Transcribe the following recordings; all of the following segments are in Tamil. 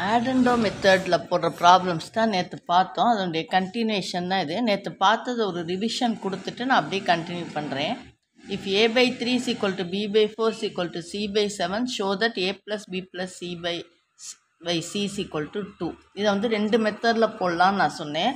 ஆடண்டோ மெத்தடில் போடுற ப்ராப்ளம்ஸ் தான் நேற்று பார்த்தோம். அதனுடைய கண்டினியூஷன் தான் இது. நேற்று பார்த்தது ஒரு ரிவிஷன் கொடுத்துட்டு நான் அப்படியே கண்டினியூ பண்ணுறேன். If a/3 is equal to b/4 is equal to c/7 show that a plus b plus c by c is equal to 2. இதை வந்து ரெண்டு மெத்தடில் போடலான்னு நான் சொன்னேன்.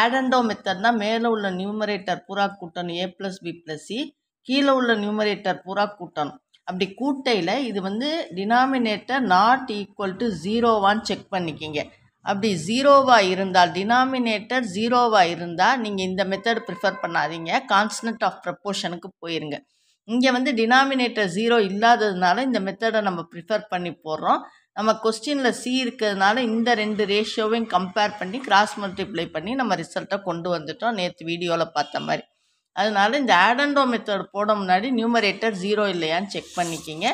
ஆடண்டோ மெத்தட்னா மேலே உள்ள நியூமரேட்டர் பூரா கூட்டணும் a plus b plus c, கீழே உள்ள நியூமரேட்டர் பூரா கூட்டணும். அப்படி கூட்டையில் இது வந்து டினாமினேட்டர் நாட் ஈக்குவல் டு ஜீரோவான்னு செக் பண்ணிக்கிங்க. அப்படி ஜீரோவாக இருந்தால், டினாமினேட்டர் ஜீரோவாக இருந்தால் நீங்கள் இந்த மெத்தட் ப்ரிஃபர் பண்ணாதீங்க, கான்ஸ்டன்ட் ஆஃப் ப்ரப்போர்ஷனுக்கு போயிருங்க. இங்கே வந்து டினாமினேட்டர் ஜீரோ இல்லாததுனால இந்த மெத்தடை நம்ம ப்ரிஃபர் பண்ணி போடுறோம். நம்ம கொஸ்டினில் சி இருக்கிறதுனால இந்த ரெண்டு ரேஷியோவையும் கம்பேர் பண்ணி கிராஸ் மல்டிப்ளை பண்ணி நம்ம ரிசல்ட்டை கொண்டு வந்துட்டோம் நேற்று வீடியோவில் பார்த்த மாதிரி. அதனால இந்த ஆடண்டோ மெத்தட் போட முன்னாடி நியூமரேட்டர் ஜீரோ இல்லையான்னு செக் பண்ணிக்கிங்க.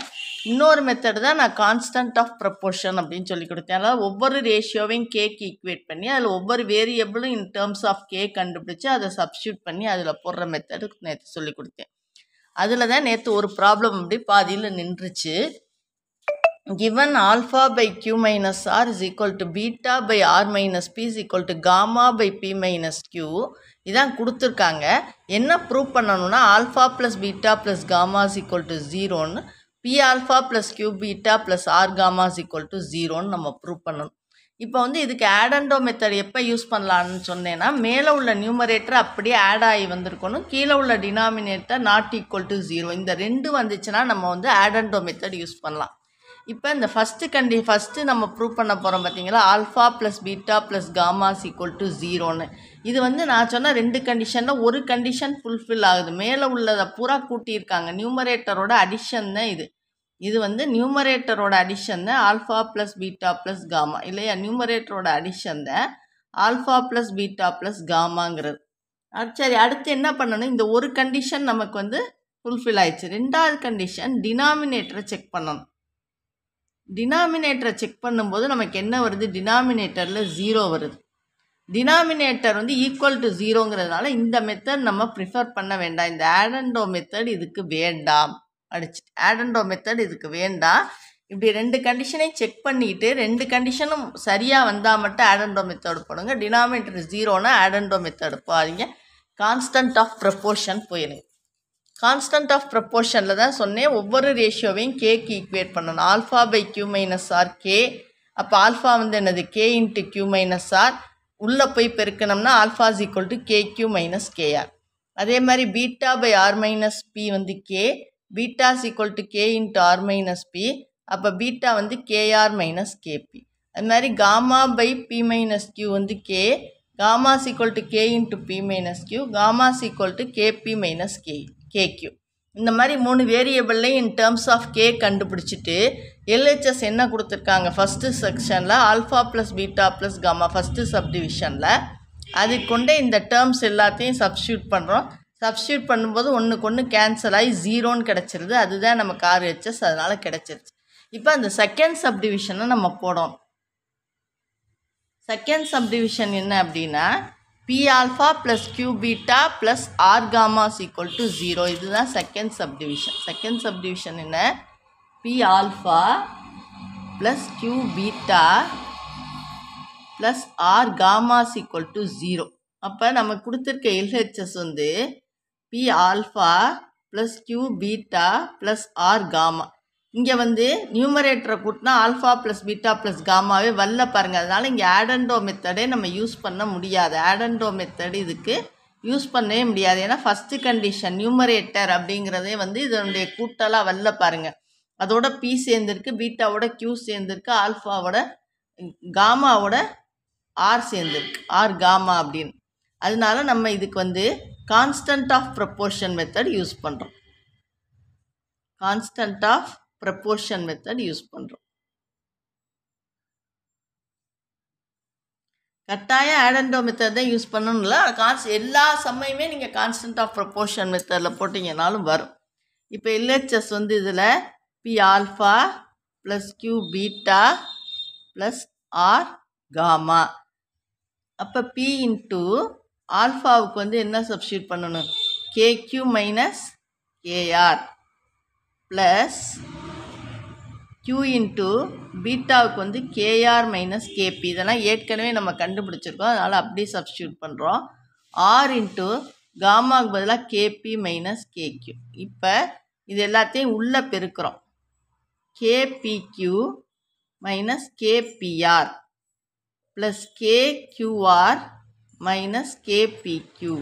இன்னொரு மெத்தட் தான் நான் கான்ஸ்டன்ட் ஆஃப் ப்ரப்போர்ஷன் அப்படின்னு சொல்லி கொடுத்தேன். அதாவது ஒவ்வொரு ரேஷியோவையும் கேக்கு ஈக்குவேட் பண்ணி அதில் ஒவ்வொரு வேரியபிளும் இன் டேர்ம்ஸ் ஆஃப் கே கண்டுபிடிச்சி அதை சப்ஸ்டியூட் பண்ணி அதில் போடுற மெத்தடு நேற்று சொல்லி கொடுத்தேன். அதில் தான் நேற்று ஒரு ப்ராப்ளம் அப்படி பாதியில் நின்றுச்சு. given alpha by q minus r is equal to beta by r minus p is equal to gamma by p minus q இதான் கொடுத்துருக்காங்க. என்ன ப்ரூவ் பண்ணணும்னா alpha plus beta plus gamma is equal to ஜீரோன்னு, P alpha plus Q beta plus R gamma is equal to ஜீரோன்னு நம்ம ப்ரூவ் பண்ணணும். இப்போ வந்து இதுக்கு ஆடண்டோ மெத்தட் எப்போ யூஸ் பண்ணலான்னு சொன்னேன்னா, மேலே உள்ள நியூமரேட்டர் அப்படியே ஆட் ஆகி வந்திருக்கணும், கீழே உள்ள denominator not equal to zero. இந்த ரெண்டு வந்துச்சுன்னா நம்ம வந்து ஆடண்டோ மெத்தட் யூஸ் பண்ணலாம். இப்போ இந்த ஃபஸ்ட்டு நம்ம ப்ரூவ் பண்ண போகிறோம் பார்த்தீங்களா, alpha plus beta plus gamma is equal to ஜீரோன்னு. இது வந்து நான் சொன்ன ரெண்டு கண்டிஷனில் ஒரு கண்டிஷன் ஃபுல்ஃபில் ஆகுது. மேலே உள்ளதை பூரா கூட்டியிருக்காங்க, நியூமரேட்டரோட அடிஷன் தான் இது. இது வந்து நியூமரேட்டரோட அடிஷன் தான் alpha plus beta plus gamma இல்லையா, நியூமரேட்டரோட அடிஷன் தான் ஆல்ஃபா ப்ளஸ் பீட்டா ப்ளஸ் காமாங்கிறது. சரி, அடுத்து என்ன பண்ணணும், இந்த ஒரு கண்டிஷன் நமக்கு வந்து ஃபுல்ஃபில் ஆயிடுச்சு. ரெண்டாவது கண்டிஷன் டினாமினேட்டரை செக் பண்ணணும். டினாமினேட்டரை செக் பண்ணும்போது நமக்கு என்ன வருது, டினாமினேட்டரில் ஜீரோ வருது. டினாமினேட்டர் வந்து ஈக்குவல் டு ஜீரோங்கிறதுனால இந்த மெத்தட் நம்ம ப்ரிஃபர் பண்ண வேண்டாம். இந்த ஆடண்டோ மெத்தட் இதுக்கு வேண்டாம். ஆடண்டோ மெத்தட் இதுக்கு வேண்டாம். இப்படி ரெண்டு கண்டிஷனையும் செக் பண்ணிக்கிட்டு ரெண்டு கண்டிஷனும் சரியாக வந்தால் மட்டும் ஆடண்டோ மெத்தட் போடுங்க. டினாமினேட்டர் ஜீரோனா ஆடண்டோ மெத்தட் போகாதீங்க, கான்ஸ்டன்ட் ஆஃப் ப்ரப்போர்ஷன் போயிடுங்க. கான்ஸ்டன்ட் ஆஃப் ப்ரப்போர்ஷனில் தான் சொன்னேன், ஒவ்வொரு ரேஷியோவையும் கேக்கு ஈக்குவேட் பண்ணணும். Alpha by Q minus R K, அப்போ ஆல்ஃபா வந்து என்னது K into Q minus R, உள்ளே போய் பெருக்கணும்னா alpha is equal to K Q minus KR. அதே மாதிரி beta by R minus P வந்து K, beta is equal to K into R minus B, அப்போ பீட்டா வந்து கேஆர் மைனஸ் கேபி. அது மாதிரி gamma by P minus Q வந்து K, gamma is equal to K into P minus Q, gamma is equal to KP minus KQ. இந்த மாதிரி மூணு வேரியபிள்லையும் இன் டேர்ம்ஸ் ஆஃப் கே கண்டுபிடிச்சிட்டு எல்ஹெச்எஸ் என்ன கொடுத்துருக்காங்க, ஃபஸ்ட்டு செக்ஷனில் alpha plus beta plus gamma first சப்டிவிஷனில் அது கொண்டே இந்த டேர்ம்ஸ் எல்லாத்தையும் சப்ஸ்டியூட் பண்ணுறோம். சப்ஸ்டியூட் பண்ணும்போது ஒன்றுக்கு ஒன்று கேன்சல் ஆகி ஜீரோன்னு கிடச்சிருது. அதுதான் நமக்கு ஆர்ஹெச்எஸ், அதனால் கிடச்சிருச்சு. இப்போ அந்த செகண்ட் சப்டிவிஷனை நம்ம போடணும். செகண்ட் சப்டிவிஷன் என்ன அப்படின்னா, P alpha plus Q beta plus R gamma is equal to zero. இதுதான் செகண்ட் சப்டிவிஷன். செகண்ட் சப்டிவிஷன் என்ன, P alpha plus Q beta plus R gamma is equal to zero. அப்போ நம்ம கொடுத்துருக்க எல்ஹெச்எஸ் வந்து P alpha plus Q beta plus R gamma. இங்கே வந்து நியூமரேட்டரை கூட்டினா ஆல்ஃபா ப்ளஸ் பீட்டா ப்ளஸ் காமாவே வரல பாருங்கள். அதனால் இங்கே ஆடண்டோ மெத்தடே நம்ம யூஸ் பண்ண முடியாது. ஆடண்டோ மெத்தடு இதுக்கு யூஸ் பண்ணவே முடியாது. ஏன்னா ஃபஸ்ட்டு கண்டிஷன் நியூமரேட்டர் அப்படிங்கிறதே வந்து இதனுடைய கூட்டலாக வரல பாருங்கள். அதோட பி சேர்ந்துருக்கு, பீட்டாவோட கியூ சேர்ந்துருக்கு, ஆல்ஃபாவோட காமாவோட ஆர் சேர்ந்துருக்கு, ஆர் காமா அப்படின்னு. அதனால நம்ம இதுக்கு வந்து constant of proportion method use பண்ணுறோம். Constant of proportion method use பண்ணுறோம். கட்டாயம் ஆடண்டோ மெத்தட் தான் யூஸ் பண்ணணும்ல, எல்லா சமயமே நீங்கள் கான்ஸ்டன்ட் ஆஃப் ப்ரப்போர்ஷன் மெத்தடில் போட்டிங்கனாலும் வரும். இப்போ எல்ஹெச்எஸ் வந்து இதில் P alpha plus Q beta plus R gamma. அப்போ பி இன்ட்டு ஆல்ஃபாவுக்கு வந்து என்ன சப்ஸ்டியூட் பண்ணணும், KQ minus KR plus q into பீட்டாவுக்கு வந்து கேஆர் மைனஸ் கேபி, இதெல்லாம் ஏற்கனவே நம்ம கண்டுபிடிச்சிருக்கோம், அதனால் அப்படியே சப்ஸ்டியூட் பண்ணுறோம். ஆர் இன்ட்டு காமாவுக்கு பதிலாக கேபி மைனஸ் கேக்யூ. இப்போ இது எல்லாத்தையும் உள்ளே பெருக்கிறோம். KPQ minus KPR plus KQR minus KPQ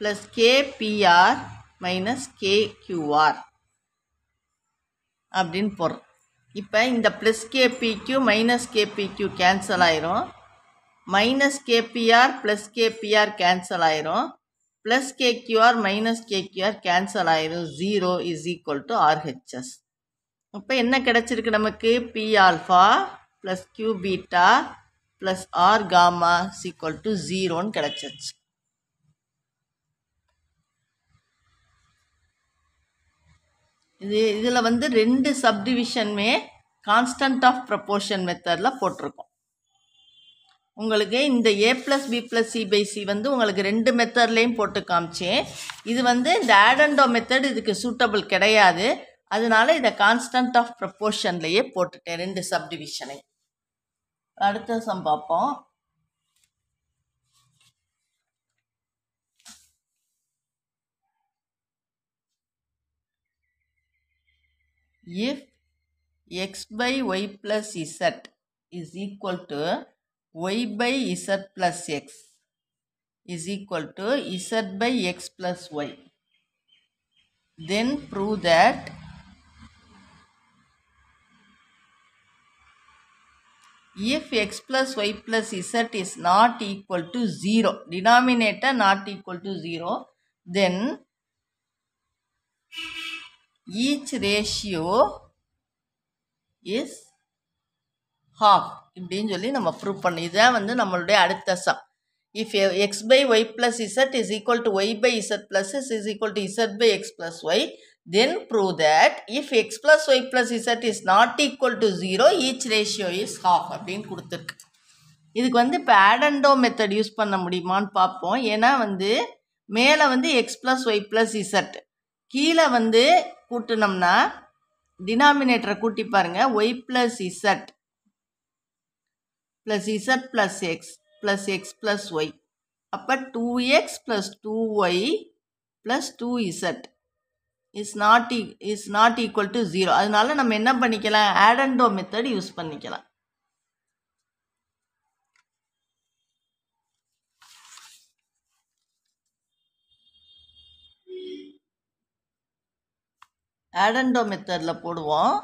plus KPR minus KQR அப்படின்னு போடுறோம். இப்போ இந்த plus KPQ minus KPQ cancel ஆயிரும், minus KPR plus KPR cancel ஆயிரும், plus KQR minus KQR cancel ஆயிரும். 0 இஸ் ஈக்குவல் டு ஆர்ஹெச்எஸ். இப்போ என்ன கிடச்சிருக்கு நமக்கு? P alpha plus Q beta plus R gamma is equal to 0ன்னு கிடச்சிருச்சு. இதில் வந்து 2 சப்டிவிஷனுமே கான்ஸ்டன்ட் ஆஃப் ப்ரப்போர்ஷன் மெத்தடில் போட்டிருக்கோம். உங்களுக்கு இந்த a plus B plus C by C வந்து உங்களுக்கு 2 மெத்தட்லேயும் போட்டு காமிச்சேன். இது வந்து இந்த ஆடண்டோ மெத்தட் இதுக்கு சூட்டபிள் கிடையாது, அதனால இதை கான்ஸ்டன்ட் ஆஃப் ப்ரப்போர்ஷன்லேயே போட்டுட்டேன் 2 சப்டிவிஷனை. அடுத்த சம் பார்ப்போம். If x by y plus z is equal to y by z plus x is equal to z by x plus y, then prove that if x plus y plus z is not equal to 0, denominator not equal to 0, then each ratio is half இப்படின்னு சொல்லி நம்ம ப்ரூவ் பண்ணி, இதான் வந்து நம்மளுடைய அடுத்த sum. If X by Y plus Z is equal to Y by Z plus S is equal to Z by X plus Y, then prove that if X plus Y plus Z is not equal to 0, each ratio is half அப்படின்னு கொடுத்துருக்கு. இதுக்கு வந்து இப்போ ஆடண்டோ மெத்தட் யூஸ் பண்ண முடியுமான்னு பார்ப்போம். ஏன்னா வந்து மேலே வந்து X plus Y plus Z, கீழே வந்து கூட்டினோம்னா டினாமினேட்டரை கூட்டி பாருங்கள், Y plus Z plus Z plus X plus Y, அப்போ 2x plus 2y plus 2z is not equal to 0. அதனால நம்ம என்ன பண்ணிக்கலாம்? ஆடண்டோ மெத்தட் யூஸ் பண்ணிக்கலாம். ஆடண்டோ மெத்தடில் போடுவோம்.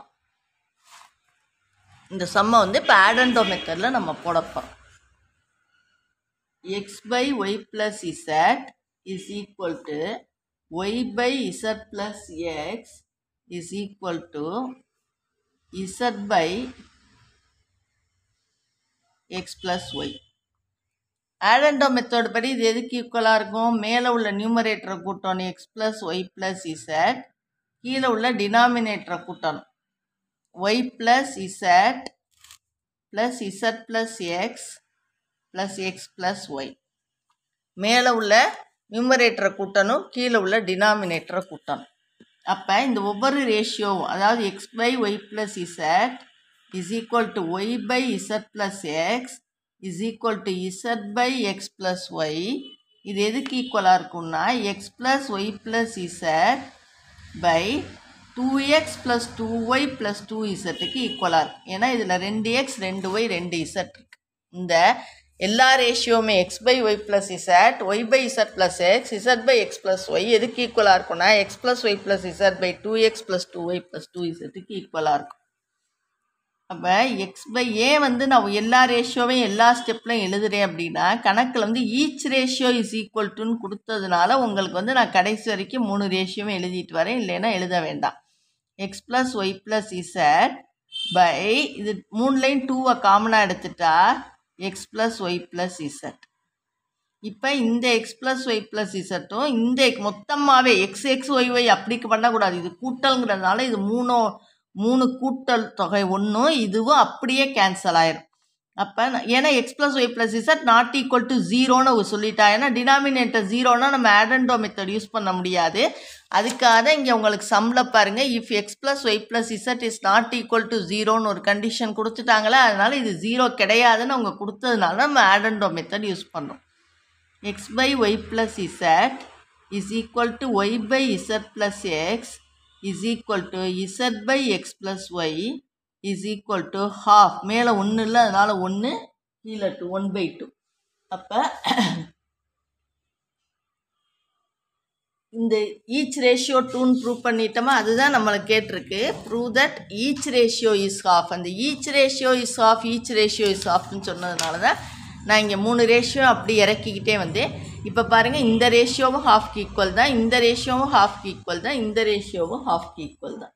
இந்த சம்மை வந்து இப்போ ஆடண்டோ மெத்தடில் நம்ம போடப்போம். X by Y plus Z is equal to Y by Z plus x is equal to Z by X plus y. Add and do method படி இது எதுக்கு ஈக்குவலாக இருக்கும்? மேலே உள்ள நியூமரேட்டரை கூட்டணும் x plus Y plus Z, கீழே உள்ள டினாமினேட்டரை கூட்டணும் y plus Z plus Z plus X plus X plus y. மேலே உள்ள நியூமரேட்டரை கூட்டணும், கீழே உள்ள டினாமினேட்டரை கூட்டணும். அப்போ இந்த ஒவ்வொரு ரேஷியோவும், அதாவது x by Y plus Z is equal to Y by Z plus x is equal to Z by X plus y, இது எதுக்கு ஈக்குவலாக இருக்கும்னா x plus Y plus Z by 2x plus 2y plus 2zக்கு ஈக்குவலாக இருக்கும். ஏன்னா இதில் 2x 2y 2z இருக்கு. இந்த எல்லா ரேஷியோவுமே x by Y plus z, y by Z plus x, z by X plus y எதுக்கு ஈக்குவலாக இருக்கும்னா x plus Y plus Z by 2x plus 2y plus 2zக்கு ஈக்குவலாக இருக்கும். அப்போ எக்ஸ் பை ஏன் வந்து நான் எல்லா ரேஷியோவையும் எல்லா ஸ்டெப்லையும் எழுதுகிறேன் அப்படின்னா, கணக்கில் வந்து ஈச் ரேஷியோ இஸ் ஈக்குவல் டுன்னு கொடுத்ததுனால உங்களுக்கு வந்து நான் கடைசி வரைக்கும் 3 ரேஷியோவும் எழுதிட்டு வரேன், இல்லைன்னா எழுத வேண்டாம். X plus Y plus Z by இது 3லையும் 2வை காமனாக எடுத்துட்டா X plus Y plus Z. இப்போ இந்த எக்ஸ் ப்ளஸ் ஒய் ப்ளஸ் இசட்டும் இந்த மொத்தமாகவே எக்ஸ் எக்ஸ் ஒய் ஒய் அப்படி பண்ணக்கூடாது, இது கூட்டல்ங்கிறதுனால இது 3 கூட்டல் தொகை 1, இதுவும் அப்படியே கேன்சல் ஆயிரும். அப்போ ஏன்னா X plus Y plus Z not equal to ஜீரோன்னு சொல்லிட்டா. ஏன்னா டினாமினேட்டர் ஜீரோன்னா நம்ம add and do method use பண்ண முடியாது. அதுக்காக தான் இங்கே உங்களுக்கு சம்மில் பாருங்கள், if X plus Y plus Z is not equal to ஜீரோன்னு ஒரு கண்டிஷன் கொடுத்துட்டாங்களே, அதனால் இது ஜீரோ கிடையாதுன்னு அவங்க கொடுத்ததுனால நம்ம add and do method use பண்ணோம். X by Y plus Z is equal to Y by Z plus x is equal to Z by X plus y is equal to half. மேலே ஒன்று இல்லை, அதனால் 1 கீழே 2 1/2. அப்போ இந்த ஈச் ரேஷியோ 2ன்னு ப்ரூவ் பண்ணிட்டோமா, அதுதான் நம்மளை கேட்டிருக்கு. Prove that each ratio is half. அந்த each ratio is half, each ratio is ஹாஃப்னு சொன்னதுனால தான் நான் இங்கே 3 ரேஷியோ அப்படி இறக்கிக்கிட்டே வந்தேன். இப்போ பாருங்கள், இந்த ரேஷியோவும் ஹாஃப்க்கு ஈக்குவல் தான், இந்த ரேஷியோவும் ஹாஃப்க்கு ஈக்குவல் தான், இந்த ரேஷியோவும் ஹாஃப்க்கு ஈக்குவல் தான்.